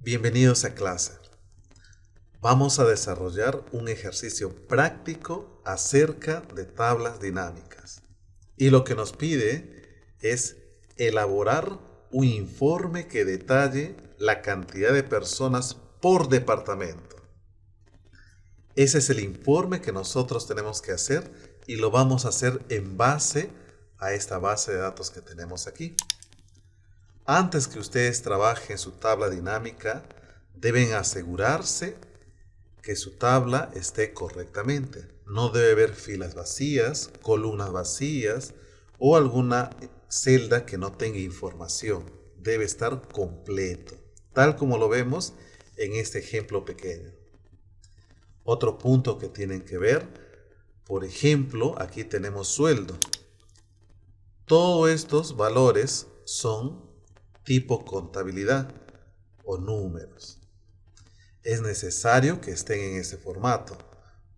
Bienvenidos a clase. Vamos a desarrollar un ejercicio práctico acerca de tablas dinámicas. Y lo que nos pide es elaborar un informe que detalle la cantidad de personas por departamento. Ese es el informe que nosotros tenemos que hacer y lo vamos a hacer en base a esta base de datos que tenemos aquí. Antes que ustedes trabajen su tabla dinámica, deben asegurarse que su tabla esté correctamente. No debe haber filas vacías, columnas vacías o alguna celda que no tenga información. Debe estar completo, tal como lo vemos en este ejemplo pequeño. Otro punto que tienen que ver, por ejemplo, aquí tenemos sueldo. Todos estos valores son tipo contabilidad o números. Es necesario que estén en ese formato.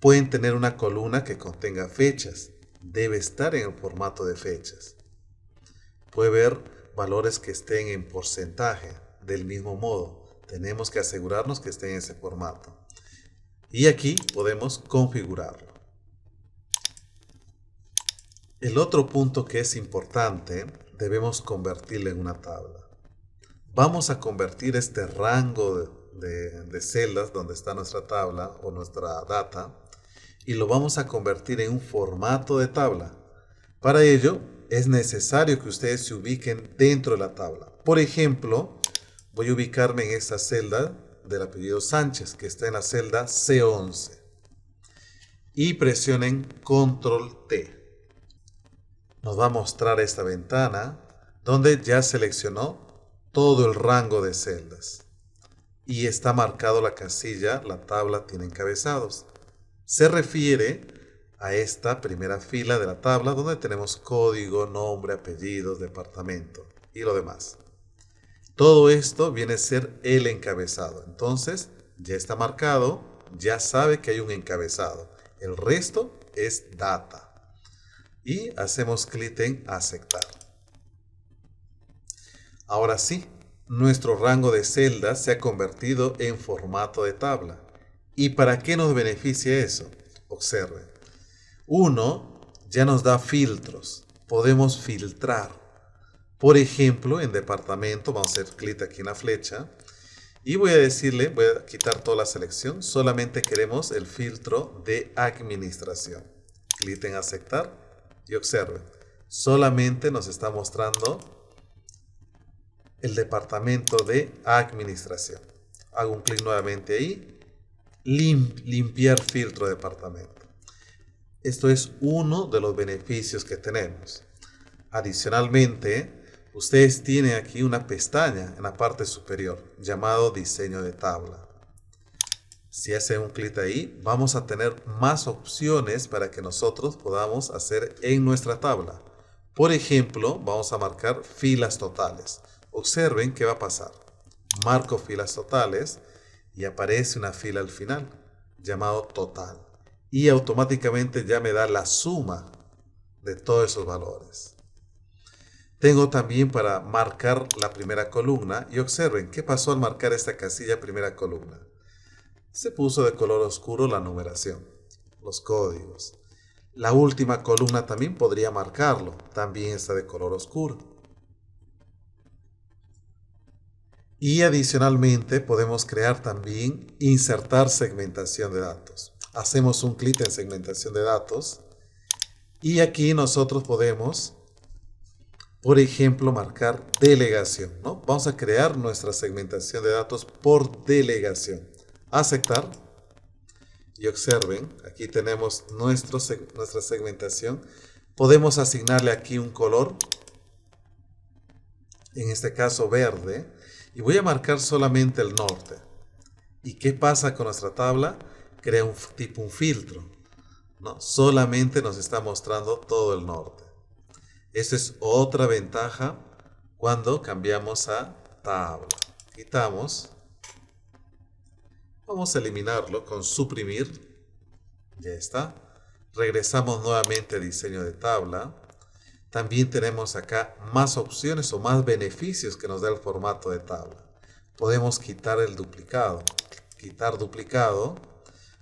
Pueden tener una columna que contenga fechas. Debe estar en el formato de fechas. Puede haber valores que estén en porcentaje. Del mismo modo, tenemos que asegurarnos que estén en ese formato. Y aquí podemos configurarlo. El otro punto que es importante, debemos convertirlo en una tabla. Vamos a convertir este rango de celdas donde está nuestra tabla o nuestra data y lo vamos a convertir en un formato de tabla. Para ello es necesario que ustedes se ubiquen dentro de la tabla. Por ejemplo, voy a ubicarme en esta celda del apellido Sánchez, que está en la celda C11. Y presionen Control T. Nos va a mostrar esta ventana donde ya seleccionó todo el rango de celdas. Y está marcado la casilla, la tabla tiene encabezados. Se refiere a esta primera fila de la tabla donde tenemos código, nombre, apellidos, departamento y lo demás. Todo esto viene a ser el encabezado. Entonces, ya está marcado, ya sabe que hay un encabezado. El resto es data. Y hacemos clic en aceptar. Ahora sí, nuestro rango de celdas se ha convertido en formato de tabla. ¿Y para qué nos beneficia eso? Observen. Uno, ya nos da filtros. Podemos filtrar. Por ejemplo, en departamento, vamos a hacer clic aquí en la flecha. Y voy a decirle, voy a quitar toda la selección. Solamente queremos el filtro de administración. Clic en aceptar y observen. Solamente nos está mostrando el departamento de administración. Hago un clic nuevamente ahí. Limpiar filtro de departamento. Esto es uno de los beneficios que tenemos. Adicionalmente, ustedes tienen aquí una pestaña en la parte superior llamado diseño de tabla. Si hacen un clic ahí, vamos a tener más opciones para que nosotros podamos hacer en nuestra tabla. Por ejemplo, vamos a marcar filas totales. Observen qué va a pasar. Marco filas totales y aparece una fila al final llamado total. Y automáticamente ya me da la suma de todos esos valores. Tengo también para marcar la primera columna y observen qué pasó al marcar esta casilla primera columna. Se puso de color oscuro la numeración, los códigos. La última columna también podría marcarlo, también está de color oscuro. Y adicionalmente podemos crear también insertar segmentación de datos. Hacemos un clic en segmentación de datos y aquí nosotros podemos, por ejemplo, marcar delegación, ¿no? Vamos a crear nuestra segmentación de datos por delegación. Aceptar y observen, aquí tenemos nuestra segmentación. Podemos asignarle aquí un color, en este caso verde. Y voy a marcar solamente el norte. ¿Y qué pasa con nuestra tabla? Crea un filtro, ¿no? Solamente nos está mostrando todo el norte. Esta es otra ventaja cuando cambiamos a tabla. Quitamos. Vamos a eliminarlo con suprimir. Ya está. Regresamos nuevamente a diseño de tabla. También tenemos acá más opciones o más beneficios que nos da el formato de tabla. podemos quitar el duplicado. Quitar duplicado.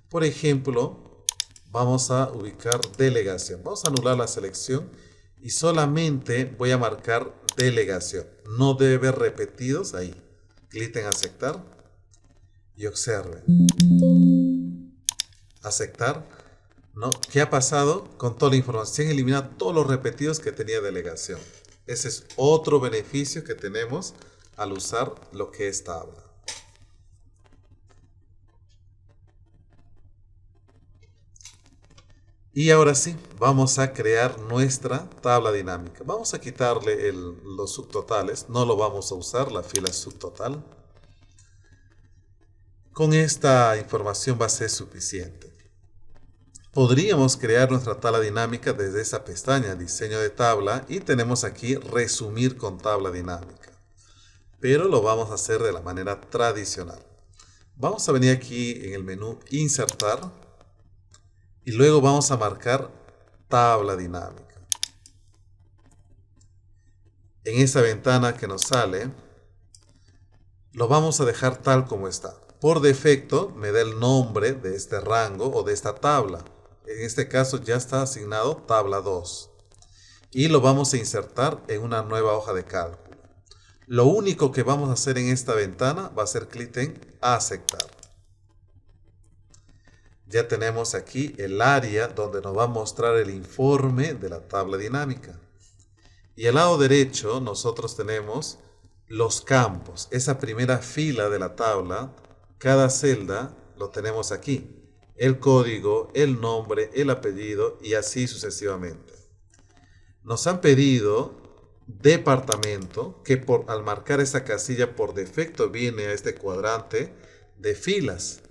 Por ejemplo, vamos a ubicar delegación. Vamos a anular la selección y solamente voy a marcar delegación. No debe haber repetidos ahí. Clic en aceptar y observen. Aceptar. ¿No? ¿Qué ha pasado? Con toda la información elimina todos los repetidos que tenía delegación. Ese es otro beneficio que tenemos al usar lo que es tabla. Y ahora sí, vamos a crear nuestra tabla dinámica. Vamos a quitarle los subtotales, no lo vamos a usar, la fila subtotal. Con esta información va a ser suficiente. Podríamos crear nuestra tabla dinámica desde esa pestaña, diseño de tabla, y tenemos aquí resumir con tabla dinámica. Pero lo vamos a hacer de la manera tradicional. Vamos a venir aquí en el menú insertar y luego vamos a marcar tabla dinámica. En esa ventana que nos sale, lo vamos a dejar tal como está. Por defecto me da el nombre de este rango o de esta tabla. En este caso ya está asignado tabla 2. Y lo vamos a insertar en una nueva hoja de cálculo. Lo único que vamos a hacer en esta ventana va a ser clic en aceptar. Ya tenemos aquí el área donde nos va a mostrar el informe de la tabla dinámica. Y al lado derecho nosotros tenemos los campos. Esa primera fila de la tabla, cada celda lo tenemos aquí. El código, el nombre, el apellido y así sucesivamente. Nos han pedido departamento, que al marcar esa casilla por defecto viene a este cuadrante de filas.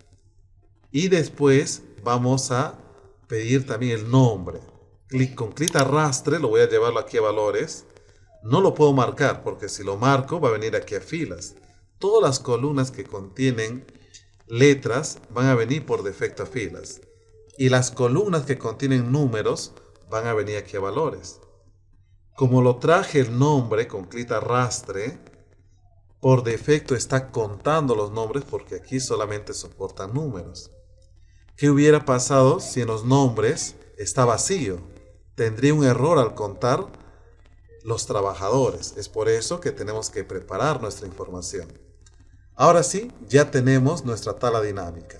Y después vamos a pedir también el nombre. Con clic arrastre, lo voy a llevarlo aquí a valores. No lo puedo marcar porque si lo marco va a venir aquí a filas. Todas las columnas que contienen letras van a venir por defecto a filas. Y las columnas que contienen números van a venir aquí a valores. Como lo traje el nombre con clic arrastre, por defecto está contando los nombres porque aquí solamente soporta números. ¿Qué hubiera pasado si en los nombres está vacío? Tendría un error al contar los trabajadores. Es por eso que tenemos que preparar nuestra información. Ahora sí, ya tenemos nuestra tabla dinámica.